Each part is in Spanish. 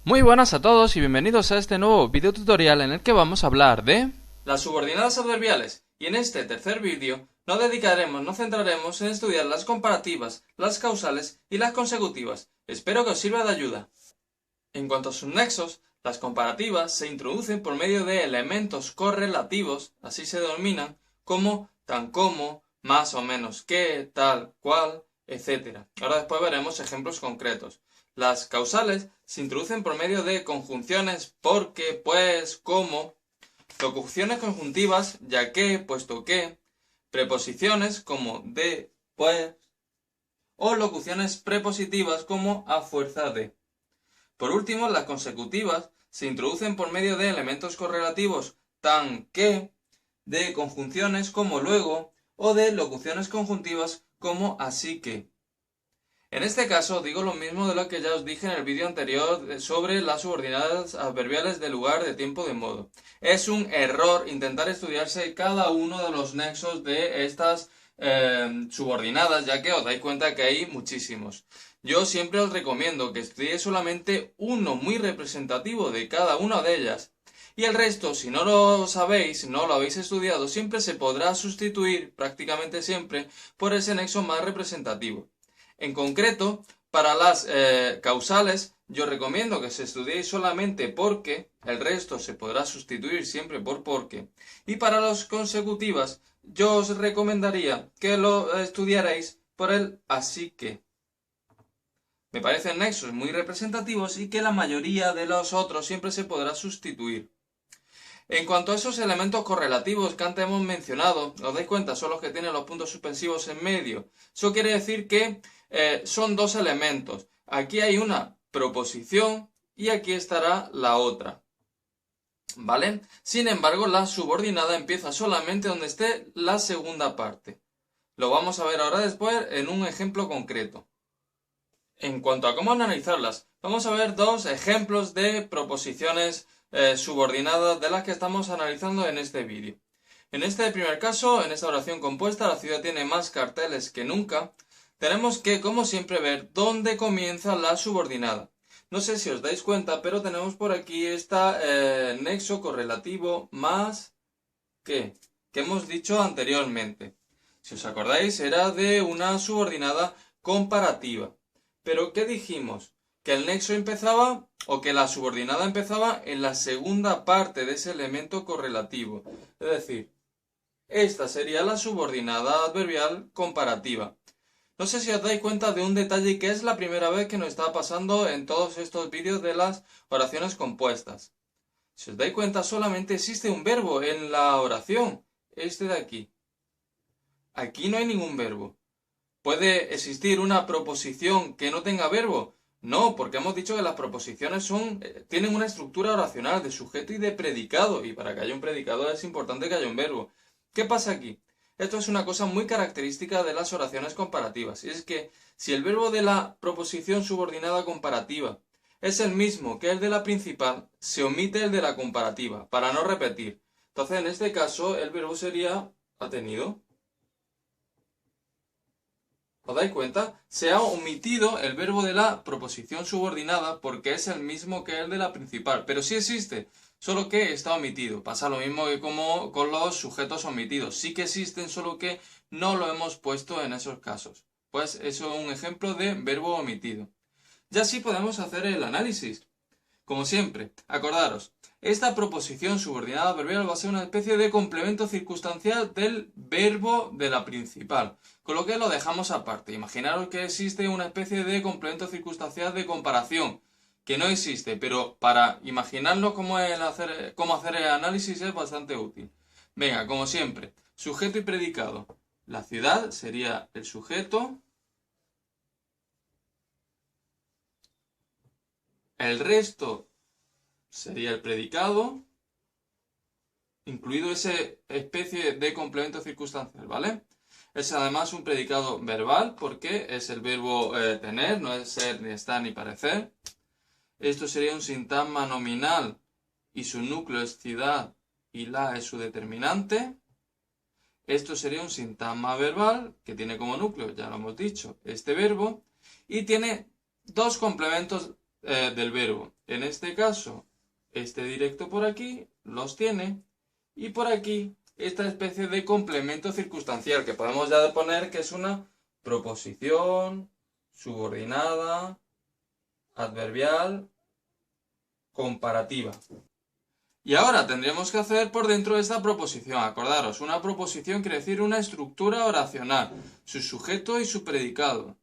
Muy buenas a todos y bienvenidos a este nuevo video tutorial en el que vamos a hablar de las subordinadas adverbiales, y en este tercer vídeo nos centraremos en estudiar las comparativas, las causales y las consecutivas. Espero que os sirva de ayuda. En cuanto a sus nexos, las comparativas se introducen por medio de elementos correlativos, así se denominan, como, tan como, más o menos que, tal, cual, etc. Ahora después veremos ejemplos concretos. Las causales se introducen por medio de conjunciones porque, pues, como, locuciones conjuntivas ya que, puesto que, preposiciones como de, pues, o locuciones prepositivas como a fuerza de. Por último, las consecutivas se introducen por medio de elementos correlativos tan que, de conjunciones como luego o de locuciones conjuntivas como así que. En este caso digo lo mismo de lo que ya os dije en el vídeo anterior sobre las subordinadas adverbiales de lugar, de tiempo, de modo. Es un error intentar estudiarse cada uno de los nexos de estas subordinadas, ya que os dais cuenta que hay muchísimos. Yo siempre os recomiendo que estudiéis solamente uno muy representativo de cada una de ellas. Y el resto, si no lo sabéis, no lo habéis estudiado, siempre se podrá sustituir, prácticamente siempre, por ese nexo más representativo. En concreto, para las causales, yo recomiendo que se estudiéis solamente porque, el resto se podrá sustituir siempre por porque. Y para las consecutivas, yo os recomendaría que lo estudiarais por el así que. Me parecen nexos muy representativos y que la mayoría de los otros siempre se podrá sustituir. En cuanto a esos elementos correlativos que antes hemos mencionado, ¿os dais cuenta? Son los que tienen los puntos suspensivos en medio. Eso quiere decir que son dos elementos. Aquí hay una proposición y aquí estará la otra. ¿Vale? Sin embargo, la subordinada empieza solamente donde esté la segunda parte. Lo vamos a ver ahora después en un ejemplo concreto. En cuanto a cómo analizarlas, vamos a ver dos ejemplos de proposiciones subordinadas de las que estamos analizando en este vídeo. En este primer caso, en esta oración compuesta, la ciudad tiene más carteles que nunca. Tenemos que, como siempre, ver dónde comienza la subordinada. No sé si os dais cuenta, pero tenemos por aquí este nexo correlativo más que hemos dicho anteriormente. Si os acordáis, era de una subordinada comparativa. Pero, ¿qué dijimos? Que el nexo empezaba, o que la subordinada empezaba en la segunda parte de ese elemento correlativo. Es decir, esta sería la subordinada adverbial comparativa. No sé si os dais cuenta de un detalle que es la primera vez que nos está pasando en todos estos vídeos de las oraciones compuestas. Si os dais cuenta, solamente existe un verbo en la oración, este de aquí. Aquí no hay ningún verbo. ¿Puede existir una proposición que no tenga verbo? No, porque hemos dicho que las proposiciones tienen una estructura oracional de sujeto y de predicado, y para que haya un predicado es importante que haya un verbo. ¿Qué pasa aquí? Esto es una cosa muy característica de las oraciones comparativas, y es que si el verbo de la proposición subordinada comparativa es el mismo que el de la principal, se omite el de la comparativa, para no repetir. Entonces, en este caso, el verbo sería ha tenido. ¿Os dais cuenta? Se ha omitido el verbo de la proposición subordinada porque es el mismo que el de la principal, pero sí existe, solo que está omitido. Pasa lo mismo que como con los sujetos omitidos. Sí que existen, solo que no lo hemos puesto en esos casos. Pues eso es un ejemplo de verbo omitido. Ya sí podemos hacer el análisis. Como siempre, acordaros, esta proposición subordinada adverbial va a ser una especie de complemento circunstancial del verbo de la principal, con lo que lo dejamos aparte. Imaginaros que existe una especie de complemento circunstancial de comparación, que no existe, pero para imaginarlo cómo hacer el análisis es bastante útil. Venga, como siempre, sujeto y predicado. La ciudad sería el sujeto. El resto sería el predicado, incluido esa especie de complemento circunstancial, ¿vale? Es además un predicado verbal porque es el verbo tener, no es ser, ni estar, ni parecer. Esto sería un sintagma nominal y su núcleo es ciudad y la es su determinante. Esto sería un sintagma verbal que tiene como núcleo, ya lo hemos dicho, este verbo, y tiene dos complementos del verbo. En este caso, este directo por aquí los tiene y por aquí esta especie de complemento circunstancial que podemos ya poner que es una proposición subordinada adverbial comparativa. Y ahora tendremos que hacer por dentro de esta proposición. Acordaros, una proposición quiere decir una estructura oracional, su sujeto y su predicado.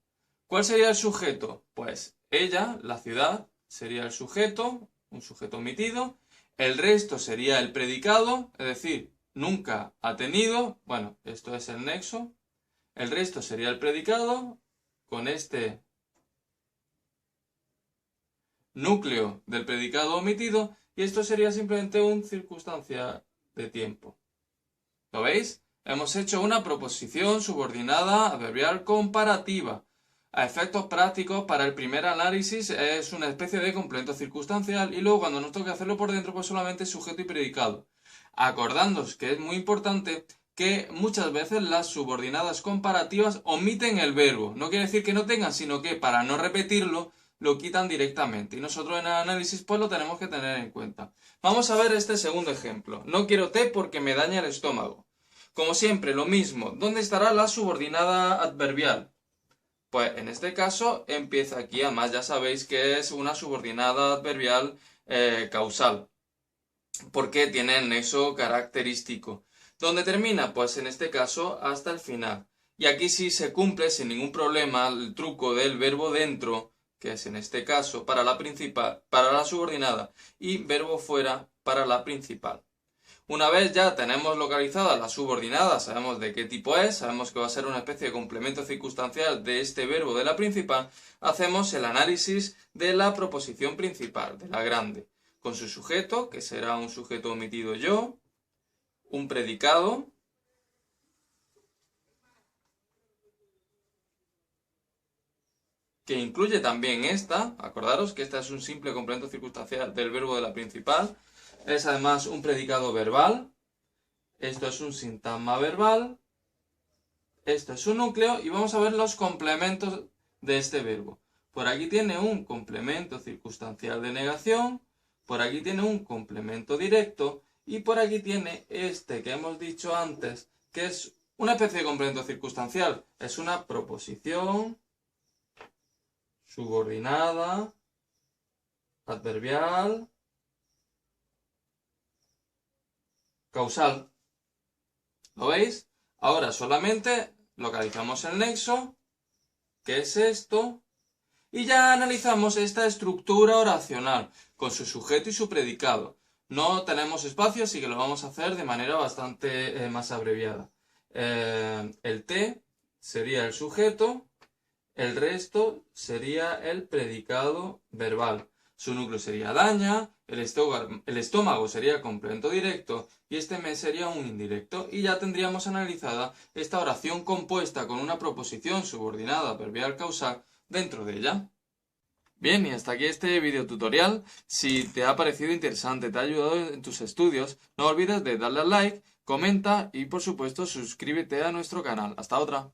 ¿Cuál sería el sujeto? Pues ella, la ciudad, sería el sujeto, un sujeto omitido. El resto sería el predicado, es decir, nunca ha tenido. Bueno, esto es el nexo. El resto sería el predicado con este núcleo del predicado omitido. Y esto sería simplemente un circunstancia de tiempo. ¿Lo veis? Hemos hecho una proposición subordinada adverbial comparativa. A efectos prácticos, para el primer análisis es una especie de complemento circunstancial y luego cuando nos toque hacerlo por dentro, pues solamente sujeto y predicado. Acordándoos que es muy importante que muchas veces las subordinadas comparativas omiten el verbo. No quiere decir que no tengan, sino que para no repetirlo, lo quitan directamente. Y nosotros en el análisis pues lo tenemos que tener en cuenta. Vamos a ver este segundo ejemplo. No quiero té porque me daña el estómago. Como siempre, lo mismo. ¿Dónde estará la subordinada adverbial? Pues en este caso empieza aquí. Además ya sabéis que es una subordinada adverbial causal. Porque tiene el nexo característico. ¿Dónde termina? Pues en este caso hasta el final. Y aquí sí se cumple sin ningún problema el truco del verbo dentro, que es en este caso para la principal, para la subordinada, y verbo fuera para la principal. Una vez ya tenemos localizada la subordinada, sabemos de qué tipo es, sabemos que va a ser una especie de complemento circunstancial de este verbo de la principal, hacemos el análisis de la proposición principal, de la grande, con su sujeto, que será un sujeto omitido yo, un predicado, que incluye también esta, acordaros que esta es un simple complemento circunstancial del verbo de la principal, es además un predicado verbal, esto es un sintagma verbal, esto es un núcleo y vamos a ver los complementos de este verbo. Por aquí tiene un complemento circunstancial de negación, por aquí tiene un complemento directo y por aquí tiene este que hemos dicho antes, que es una especie de complemento circunstancial, es una proposición subordinada, adverbial, causal. ¿Lo veis? Ahora solamente localizamos el nexo, que es esto, y ya analizamos esta estructura oracional, con su sujeto y su predicado. No tenemos espacio, así que lo vamos a hacer de manera bastante más abreviada. El T sería el sujeto, el resto sería el predicado verbal. Su núcleo sería daña, el estómago sería complemento directo y este mes sería un indirecto. Y ya tendríamos analizada esta oración compuesta con una proposición subordinada adverbial causal dentro de ella. Bien, y hasta aquí este video tutorial. Si te ha parecido interesante, te ha ayudado en tus estudios, no olvides de darle al like, comenta y por supuesto suscríbete a nuestro canal. Hasta otra.